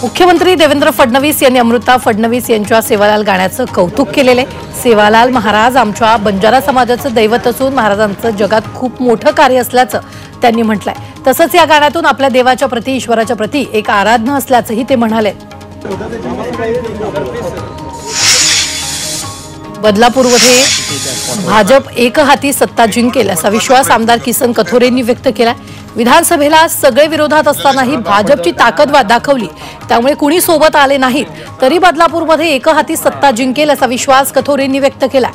मुख्यमंत्री देवेंद्र फडणवीस यांनी अमृता फडणवीस यांच्या सेवालाल गाण्याचं कौतुक केलेले। सेवालाल महाराज आमच्या बंजारा समाजाचं दैवत असून महाराजांचं जगात खूप मोठं कार्य असल्याचं त्यांनी म्हटलंय। तसंच या गाण्यातून आपल्या देवाच्या प्रती ईश्वराच्या प्रती एक आराधना असल्याचंही ते म्हणाले। बदलापूरमध्ये भाजप एकहाती सत्ता जिंकेल असा विश्वास आमदार किसन कथोरेंनी व्यक्त केला। विधानसभेला सगळे विरोधात असतानाही भाजपची ताकद दाखवली, त्यामुळे कुणी सोबत आले नाहीत तरी बदलापूरमध्ये एकहाती सत्ता जिंकेल असा विश्वास कथोरेंनी व्यक्त केला।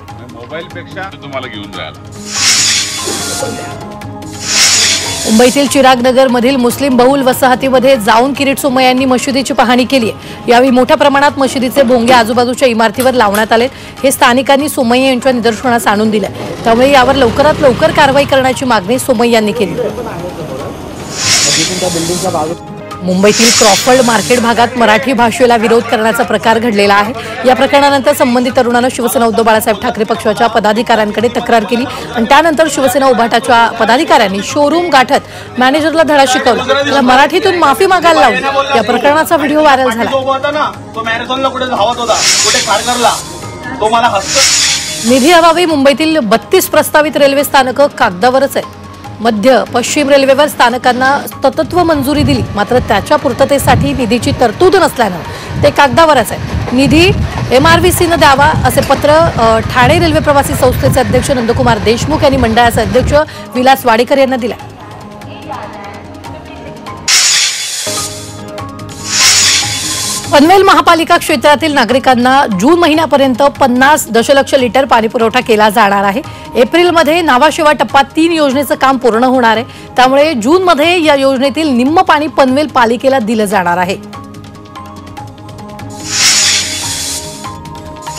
मुंबईतील चिरागनगर मधील मुस्लिम बहुल वसाहतीमध्ये जाऊन किरीट सोमय्या यांनी मशिदीची पाहणी केली आहे। यावेळी मोठ्या प्रमाणात मशिदीचे भोंगे आजूबाजूच्या इमारतीवर लावण्यात आले। हे स्थानिकांनी सोमय्या यांच्या निदर्शनास आणून दिले, त्यामुळे यावर लवकरात लवकर कारवाई करण्याची मागणी सोमय्या यांनी केली। मुंबईतील क्रॉफर्ड मार्केट भागात मराठी भाषेला विरोध करण्याचा प्रकार घडलेला आहे। या प्रकरणानंतर संबंधित तरुणानं शिवसेना उद्धव बाळासाहेब ठाकरे पक्षाच्या पदाधिकाऱ्यांकडे तक्रार केली आणि त्यानंतर शिवसेना उभाटाच्या पदाधिकाऱ्यांनी शोरूम गाठत मॅनेजरला धडा शिकवला, त्याला मराठीतून माफी मागायला लावली। या प्रकरणाचा व्हिडिओ व्हायरल झाला। निधी अभावी मुंबईतील 32 प्रस्तावित रेल्वे स्थानकं कागदावरच आहेत। मध्य पश्चिम रेल्वेवर स्थानकांना तत्त्व मंजुरी दिली, मात्र त्याच्या पूर्ततेसाठी निधीची तरतूद नसल्यानं ते कागदावरच आहे। निधी MRVCनं द्यावा असे पत्र ठाणे रेल्वे प्रवासी संस्थेचे अध्यक्ष नंदकुमार देशमुख यांनी मंडळाचे अध्यक्ष विलास वाडेकर यांना दिला। पनवेल महापालिका क्षेत्रातील नागरिकांना जून महिन्यापर्यंत 50 दशलक्ष लिटर पाणी पुरवठा केला जाणार आहे। एप्रिलमध्ये नावाशेवा टप्पा 3 योजनेचं काम पूर्ण होणार आहे, त्यामुळे जूनमध्ये या योजनेतील निम्म पाणी पनवेल पालिकेला दिलं जाणार आहे।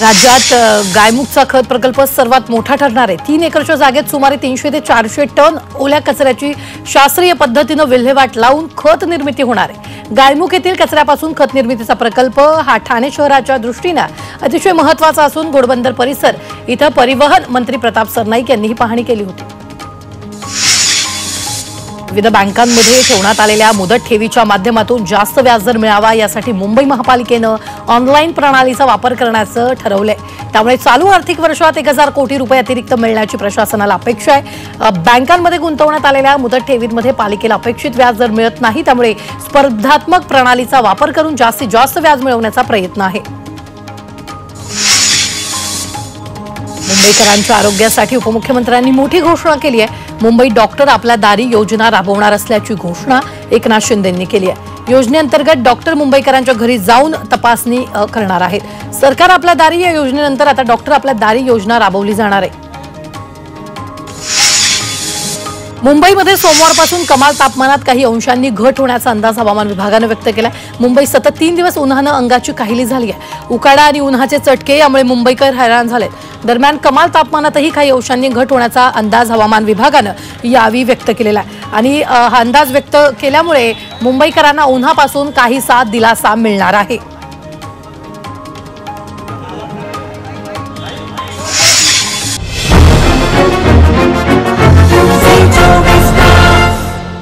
राज्यात गायमुखचा खत प्रकल्प सर्वात मोठा ठरणार आहे। 3 एकरच्या जागेत सुमारे 300 ते 400 टन ओल्या कचऱ्याची शास्त्रीय पद्धतीने विल्हेवाट लावून खत निर्मिती होणार आहे। गायमुख येथील कचऱ्यापासून खत निर्मितीचा प्रकल्प हा ठाणे शहराच्या दृष्टीने अतिशय महत्त्वाचा असून घोडबंदर परिसर इथं परिवहन मंत्री प्रताप सरनाईक यांनी पाहणी केली होती। विविध बँकांमध्ये ठेवण्यात आलेल्या मुदत ठेवीच्या माध्यमातून जास्त व्याजदर मिळावा यासाठी मुंबई महापालिकेनं ऑनलाईन प्रणालीचा वापर करण्याचं ठरवलंय, त्यामुळे चालू आर्थिक वर्षात 1000 कोटी रुपये अतिरिक्त मिळण्याची प्रशासनाला अपेक्षा आहे। बँकांमध्ये गुंतवण्यात आलेल्या मुदत ठेवींमध्ये पालिकेला अपेक्षित व्याजदर मिळत नाही, त्यामुळे स्पर्धात्मक प्रणालीचा वापर करून जास्तीत जास्त व्याज मिळवण्याचा प्रयत्न आहे। मुंबईकरांच्या आरोग्यासाठी उपमुख्यमंत्र्यांनी मोठी घोषणा केली आहे। मुंबई डॉक्टर आपल्या दारी योजना राबवणार असल्याची घोषणा एकनाथ शिंदेंनी केली आहे। योजनेअंतर्गत डॉक्टर मुंबईकरांच्या घरी जाऊन तपासणी करणार आहेत। सरकार आपल्या दारी या योजनेनंतर आता डॉक्टर आपल्या दारी योजना राबवली जाणार आहे। मुंबईमध्ये सोमवारपासून कमाल तापमानात काही अंशांनी घट होण्याचा अंदाज हवामान विभागाने व्यक्त केलाय। मुंबईत सतत 3 दिवस उन्हानं अंगाची काहिली झाली आहे। उकाडा आणि उन्हाचे चटके यामुळे मुंबईकर हैराण झालेत। दरम्यान कमाल तापमानातही काही अंशांनी घट होण्याचा अंदाज हवामान विभागानं यावेळी व्यक्त केलेला आहे आणि हा अंदाज व्यक्त केल्यामुळे मुंबईकरांना उन्हापासून काहीसा दिलासा मिळणार आहे।